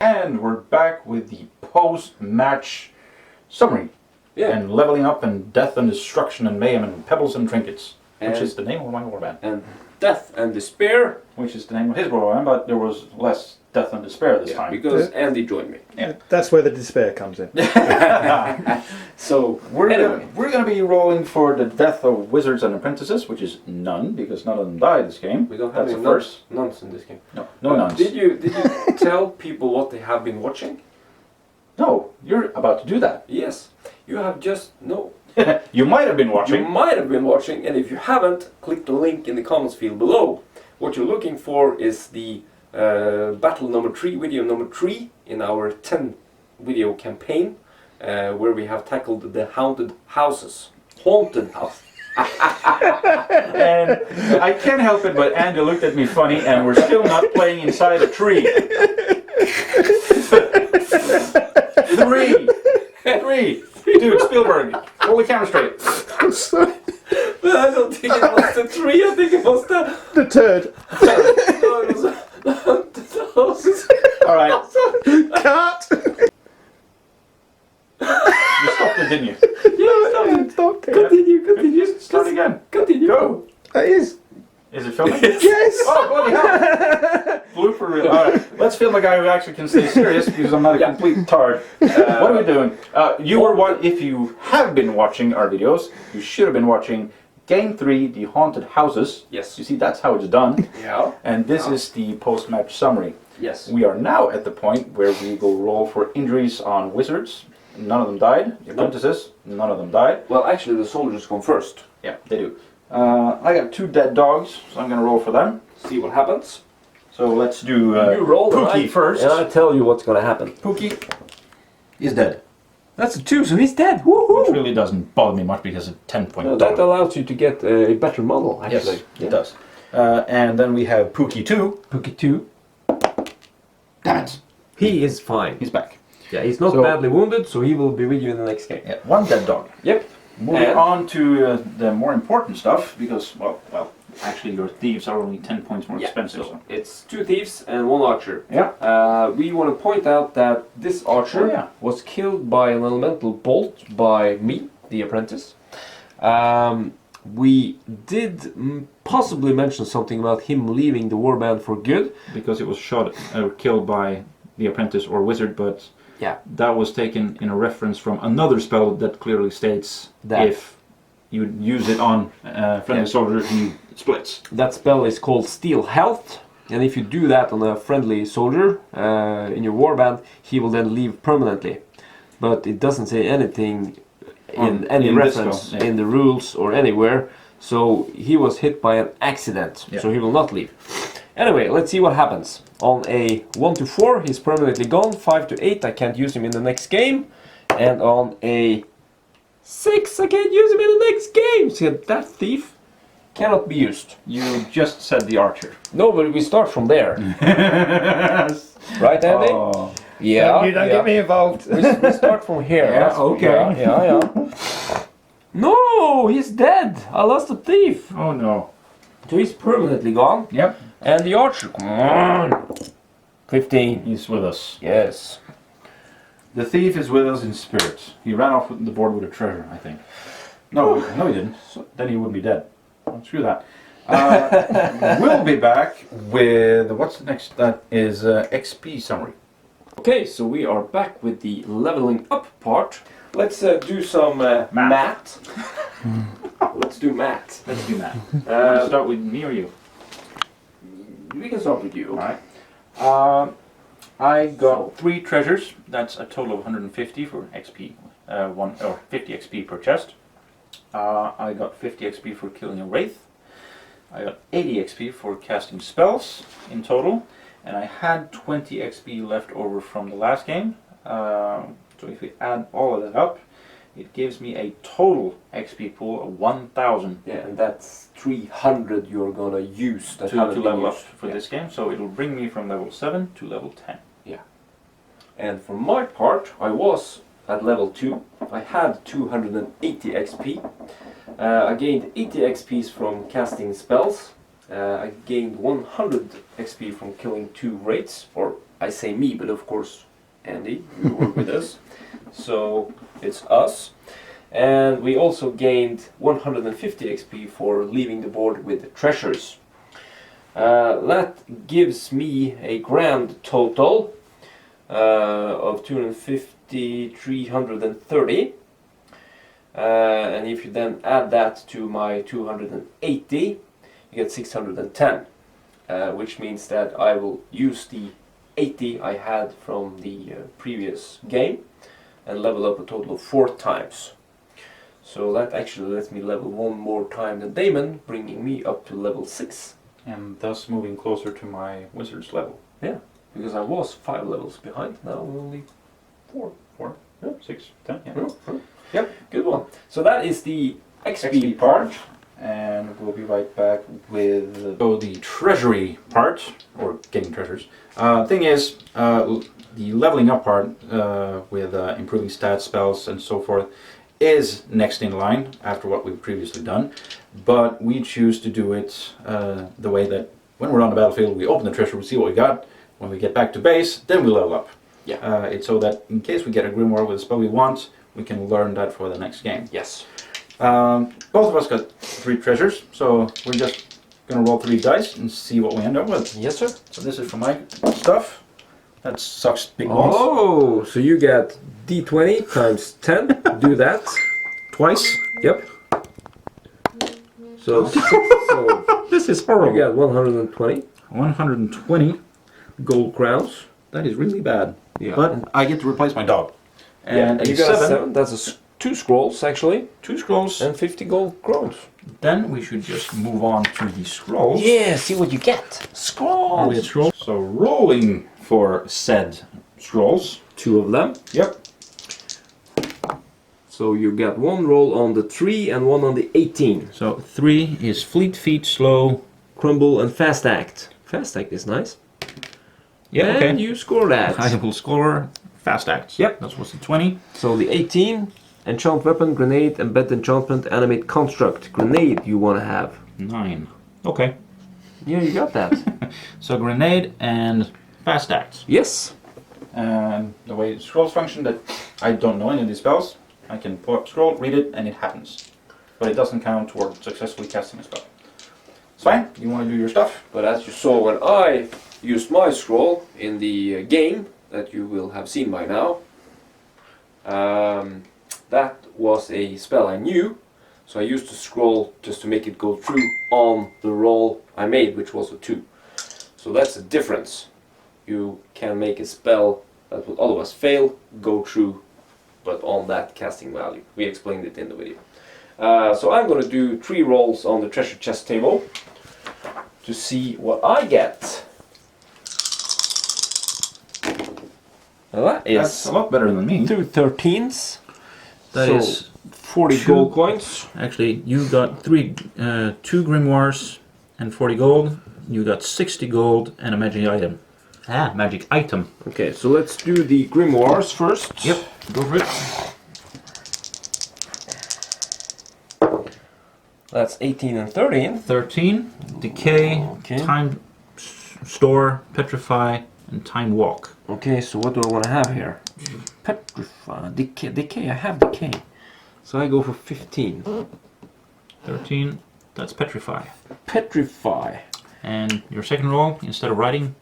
And we're back with the post-match summary. Yeah. And leveling up and death and destruction and mayhem and pebbles and trinkets. Which is the name of my warband. And death and despair. Which is the name of his warband, but there was less death and despair this time. Because Andy joined me. Yeah. That's where the despair comes in. So we're gonna be rolling for the death of wizards and apprentices, which is none, because none of them died this game. We don't have That's any nuns in this game. No nuns. Did you tell people what they have been watching? No, you're about to do that. Yes. You have just You might have been watching. You might have been watching, and if you haven't, click the link in the comments field below. What you're looking for is the battle number 3, video number 3 in our 10 video campaign, where we have tackled the haunted houses. Haunted house. And I can't help it, but Andy looked at me funny, and we're still not playing inside a tree. Three. Dude, Spielberg, hold the camera straight. I'm sorry. But I don't think it was the 3, I think it was The turd. No, it was the haunted houses. Alright. Cut! You stopped it, didn't you? Yeah, Stop it. Continue. Start again. Continue. Go. That is. Is it filming? Yes! Oh, bloody hell! Blooper reel. Alright, let's film a guy who actually can stay serious because I'm not a complete tard. What are we doing? If you have been watching our videos, you should have been watching Game 3, The Haunted Houses. Yes. You see, that's how it's done. Yeah. And this is the post-match summary. Yes. We are now at the point where we will roll for injuries on wizards. None of them died. The apprentices, none of them died. Well, actually, the soldiers come first. Yeah, they do. I got 2 dead dogs, so I'm going to roll for them. See what happens. So let's do You roll Pookie first. and I tell you what's going to happen. Pookie is dead. That's a 2, so he's dead. Woohoo! Which really doesn't bother me much because it's 10 point. No, that allows you to get a better model, actually. Yes, it does. And then we have Pookie 2. Pookie 2. Damn it. He is fine. He's back. Yeah, he's not badly wounded, so he will be with you in the next game. Yeah, 1 dead dog. Yep. Moving on to the more important stuff, because, well, actually your thieves are only 10 points more expensive. So it's 2 thieves and 1 archer. Yeah. We want to point out that this archer was killed by an elemental bolt by me, the apprentice. We did possibly mention something about him leaving the warband for good. Because it was shot or killed by the apprentice or wizard, but that was taken in a reference from another spell that clearly states that if you use it on friendly soldier, he splits. That spell is called Steal Health, and if you do that on a friendly soldier in your warband, he will then leave permanently. But it doesn't say anything in any reference in the rules or anywhere, so he was hit by an accident, so he will not leave. Anyway, let's see what happens. On a 1 to 4, he's permanently gone. 5 to 8, I can't use him in the next game. And on a 6, I can't use him in the next game. See, that thief cannot be used. You just said the archer. No, but we start from there. Right, Andy? Oh. Yeah. You don't get me involved. We start from here. Yeah, okay. Yeah. No, he's dead. I lost the thief. Oh no. So he's permanently gone. Yep. And the archer, come on. 15. He's with us. Yes. The thief is with us in spirit. He ran off the board with a treasure, I think. No, he didn't. So then he wouldn't be dead. Oh, screw that. We'll be back with what's the next? That is XP summary. Okay, so we are back with the leveling up part. Let's do some math. Let's do math. Let's do that. Start with me or you? We can start with you. Alright. I got 3 treasures. That's a total of 150 for XP. 50 XP per chest. I got 50 XP for killing a wraith. I got 80 XP for casting spells in total. And I had 20 XP left over from the last game. So if we add all of that up, it gives me a total XP pool of 1,000. Yeah, and that's 300 you're gonna use to level up for this game. So it'll bring me from level 7 to level 10. Yeah. And for my part, I was at level 2. I had 280 XP. I gained 80 XPs from casting spells. I gained 100 XP from killing 2 wraiths, or I say me, but of course Andy, you were with us. So it's us. And we also gained 150 XP for leaving the board with the treasures. That gives me a grand total of 250, 330. And if you then add that to my 280, you get 610. Which means that I will use the 80 I had from the previous game and level up a total of 4 times. So that actually lets me level 1 more time than Damon, bringing me up to level 6. And thus moving closer to my wizard's level. Yeah, because I was 5 levels behind, now I'm only 4. 4, Yeah. 6, 10, yeah. Yep, good one. So that is the XP part. And we'll be right back with the treasury part, or getting treasures. Thing is, the leveling up part with improving stats, spells, and so forth is next in line after what we've previously done. But we choose to do it the way that when we're on the battlefield, we open the treasure, we see what we got. When we get back to base, then we level up. Yeah. It's so that in case we get a grimoire with a spell we want, we can learn that for the next game. Yes. Both of us got 3 treasures, so we're just gonna roll 3 dice and see what we end up with. Yes, sir. So this is for my stuff. That sucks big balls. Oh, so you get D20 times 10. Do that. Twice. Yep. So This is you horrible. get 120 120. gold crowns. That is really bad. Yeah. But I get to replace my dog. And And you a got a 7. 7. That's 2 scrolls actually, 2 scrolls. and 50 gold crowns. Then we should just move on to the scrolls. Yeah, see what you get. Are we at scrolls? So rolling for said scrolls. 2 of them. Yep. So you get 1 roll on the 3 and 1 on the 18. So 3 is fleet feet, slow. Crumble and fast act. Fast act is nice. Yeah, And okay. you score that. I will score fast acts. Yep. That was the 20. So the 18, enchant weapon, grenade, embed enchantment, animate construct. Grenade you want to have. 9. Okay. Yeah, you got that. So grenade and fast acts. Yes. And the way scrolls function, that I don't know any of these spells. I can pull up scroll, read it, and it happens. But it doesn't count toward successfully casting a spell. It's fine. You want to do your stuff? But as you saw when I used my scroll in the game that you will have seen by now, that was a spell I knew, so I used the scroll just to make it go through on the roll I made, which was a 2. So that's the difference. You can make a spell that will otherwise fail, go through, but on that casting value. We explained it in the video. So I'm going to do 3 rolls on the treasure chest table to see what I get. Well, that That's is a lot better than me. 2 13s. That So, is 40 2 gold coins. Actually, you got 2 grimoires and 40 gold. You got 60 gold and a magic item. Magic item. Okay, so let's do the grimoires first. Yep, go for it. That's 18 and 13. 13, decay, Okay. time store, petrify, and time walk. Okay, so what do I want to have here? Petrify, decay, I have decay. So I go for 15. 13, that's petrify. Petrify. And your second roll, instead of writing,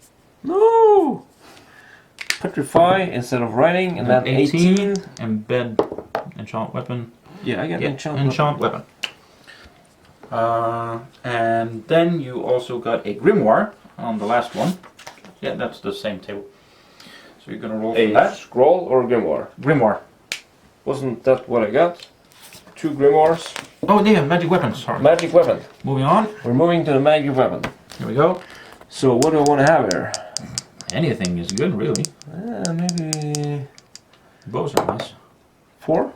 No! Petrify instead of writing, and then 18. embed, enchant weapon. Yeah, I get enchant. enchant weapon. And then you also got a grimoire on the last one. Yeah, that's the same table. So you're gonna roll for A that. scroll or grimoire? Grimoire. Wasn't that what I got? 2 grimoires. Oh yeah, magic weapon, sorry. Magic weapon. Moving on. We're moving to the magic weapon. Here we go. So what do I want to have here? Anything is good, really. Maybe Bows are nice. 4.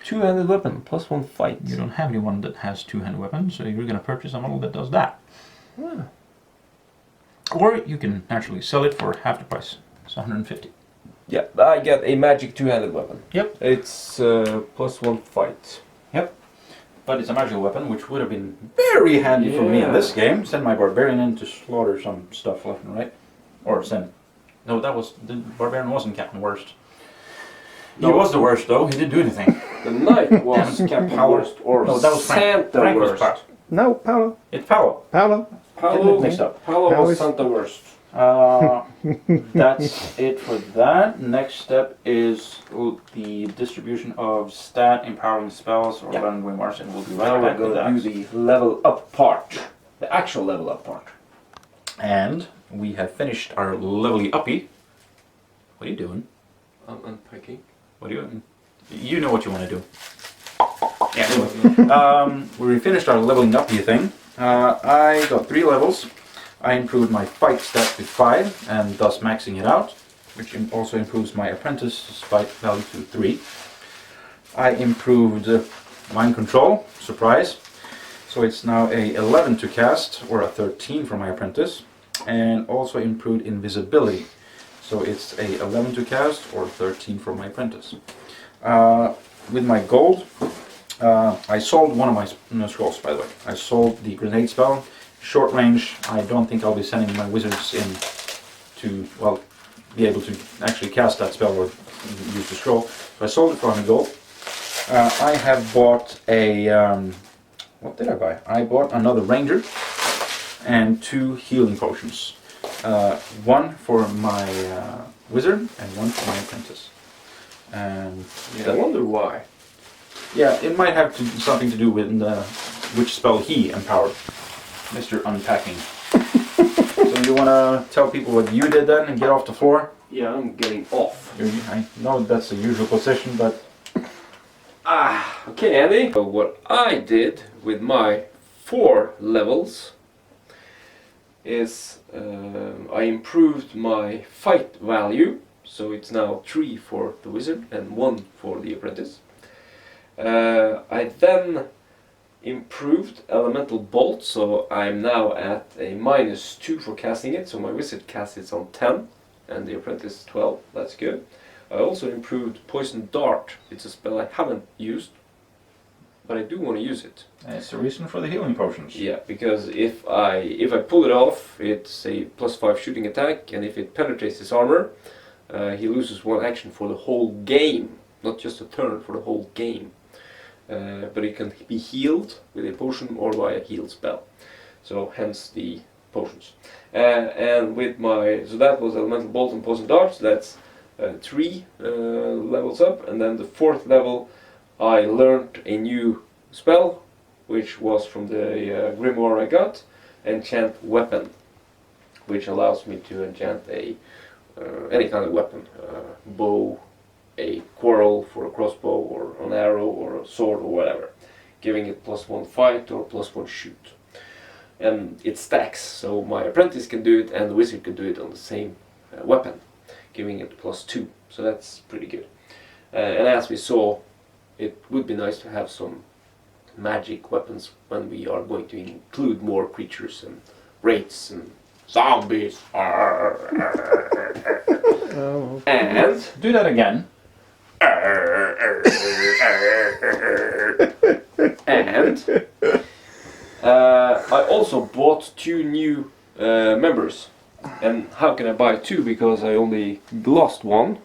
2-handed weapon plus 1 fight. You don't have anyone that has two-handed weapons, so you're gonna purchase a model that does that. Yeah. Or you can actually sell it for half the price. It's 150. Yeah, I get a magic 2-handed weapon. Yep. It's plus 1 fight. But it's a magical weapon, which would have been very handy for me in this game. Send my barbarian in to slaughter some stuff left and right. Or send No, that was the barbarian wasn't Captain Worst. No. He was the worst though. He didn't do anything. The knight was Captain Paolo. Worst or No, that was Frank. Santa Frank was Worst. Paolo. No, Paolo. It's Paolo. Paolo. Getting it mixed up. Paolo How was is- Santa Worst. That's it for that. Next step is the distribution of stat empowering spells or Yeah. learned remarks, and we'll be Now right we're back with going that. to do the level up part. The actual level up part. And we have finished our levelly uppy. What are you doing? I'm unpacking. What are you doing? You know what you want to do. Yeah. Anyway, we finished our leveling uppy thing. I got 3 levels. I improved my fight stat to 5 and thus maxing it out, which also improves my apprentice fight value to 3. I improved mind control, surprise. So it's now a 11 to cast, or a 13 for my apprentice, and also improved invisibility. So it's a 11 to cast, or 13 for my apprentice. With my gold, I sold one of my scrolls, by the way. I sold the grenade spell. Short range, I don't think I'll be sending my wizards in to, well, be able to actually cast that spell or use the scroll. So I sold it for 100 gold. I have bought a, what did I buy? I bought another ranger and 2 healing potions. One for my wizard and one for my apprentice. And I wonder why. yeah, it might have something to do with which spell he empowered. Mr. Unpacking. So you want to tell people what you did then and get off the floor? Yeah, I'm getting off. I know that's the usual position, but Okay, Andy. So what I did with my 4 levels is I improved my fight value, so it's now 3 for the wizard and 1 for the apprentice. I then improved elemental bolt, so I'm now at a -2 for casting it, so my wizard casts it on 10 and the apprentice 12. That's good. I also improved poison dart. It's a spell I haven't used, but I do want to use it. it's the reason for the healing potions. Yeah, because if I pull it off, it's a +5 shooting attack, and if it penetrates his armor, he loses 1 action for the whole game, not just a turn, for the whole game. But it can be healed with a potion or by a heal spell. So hence the potions. And with so that was elemental bolt and poison dart. So that's 3 levels up, and then the 4th level I learned a new spell, which was from the grimoire I got, enchant weapon, which allows me to enchant any kind of weapon, bow, a quarrel for a crossbow, or an arrow, or a sword, or whatever, giving it +1 fight or +1 shoot. And it stacks, so my apprentice can do it and the wizard can do it on the same weapon, giving it +2. So that's pretty good. And as we saw, it would be nice to have some magic weapons when we are going to include more creatures and wraiths and zombies. Oh. And Do that again. and I also bought 2 new members. And how can I buy 2? Because I only lost 1.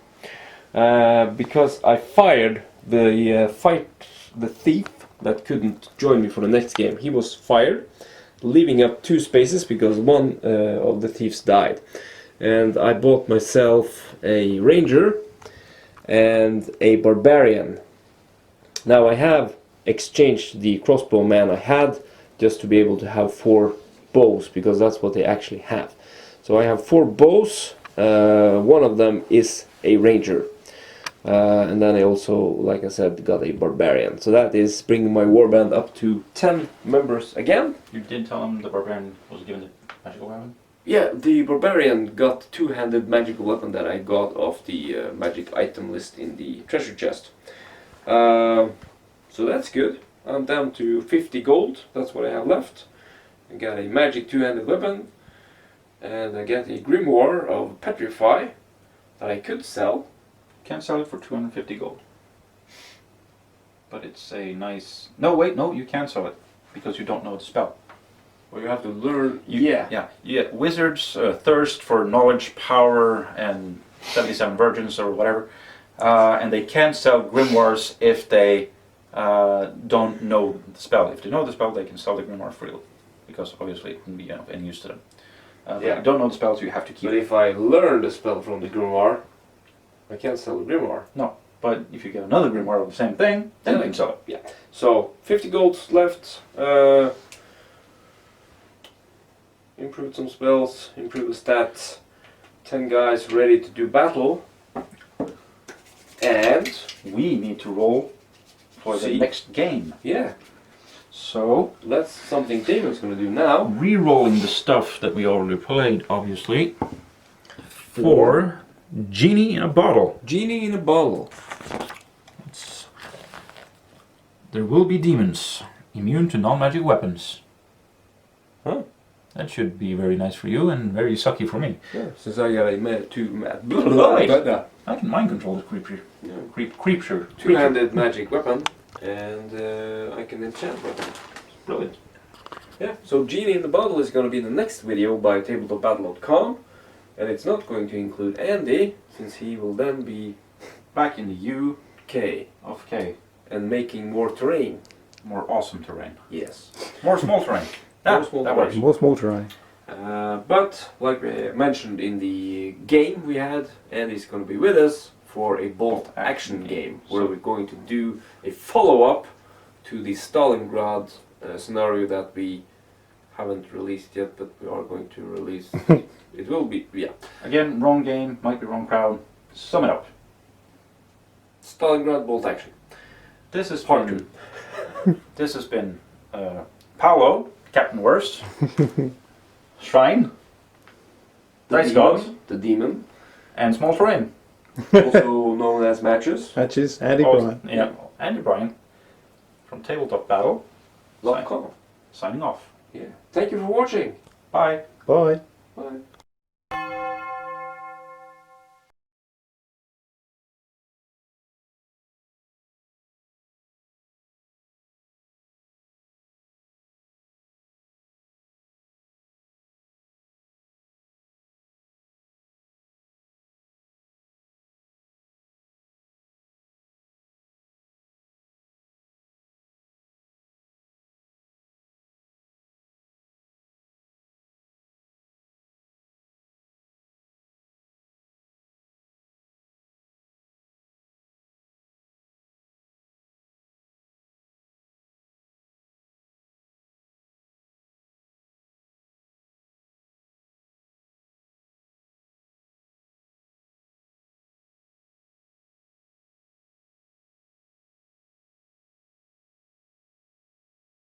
Because I fired the thief that couldn't join me for the next game. He was fired, leaving up 2 spaces because 1 of the thieves died. And I bought myself a ranger and a barbarian. Now I have exchanged the crossbow man I had just to be able to have 4 bows, because that's what they actually have. So I have 4 bows, one of them is a ranger. And then I also, like I said, got a barbarian. So that is bringing my warband up to 10 members again. You did tell him the barbarian was given the magical weapon? Yeah, the barbarian got 2-handed magical weapon that I got off the magic item list in the treasure chest. So that's good. I'm down to 50 gold, that's what I have left. I got a magic 2-handed weapon, and I get a grimoire of petrify that I could sell. Can't sell it for 250 gold. But it's a nice... No, wait, no, you can't sell it. Because you don't know the spell. Or you have to learn. Yeah. You get wizards, thirst for knowledge, power, and 77 virgins or whatever. And they can't sell grimoires if they don't know the spell. If they know the spell, they can sell the grimoire freely, because obviously it wouldn't be of any use to them. But if you don't know the spells, you have to keep But it. if I learn the spell from the grimoire, I can't sell the grimoire. No, but if you get another grimoire of the same thing, then you can sell it. Yeah. So 50 golds left. Improve some spells, improve the stats. 10 guys ready to do battle. And We need to roll for the next game. yeah, So, that's something Damon's gonna do now. re-rolling the stuff that we already played, obviously. For Genie in a Bottle. Genie in a bottle. There will be demons, immune to non-magic weapons. Huh? That should be very nice for you and very sucky for me. Yeah, since I got a I can mind control the creature. Yeah. Creature. two-handed magic weapon, and I can enchant weapon. Brilliant. Yeah, so Genie in the Bottle is going to be in the next video by tabletopbattle.com, and it's not going to include Andy, since he will then be Back in the UK of K. and making more terrain. More awesome terrain. Yes. More small terrain. More small that terrain. works. More small terrain. But, like we mentioned in the game we had, Andy's going to be with us for a bolt action game, where we're going to do a follow-up to the Stalingrad scenario that we haven't released yet, but we are going to release. It will be, yeah. Again, wrong game, might be wrong crowd. Sum it up. Stalingrad bolt action. This is Part been, This has been Paolo, Captain Worst, Shrine, Dice God, The Demon, and Small Terrain. also known as Matches. Matches, Andy Oh, Bryan. yeah, Andy Bryan from Tabletop Battle, .com. signing off. Yeah. Thank you for watching. Bye. Bye. Bye.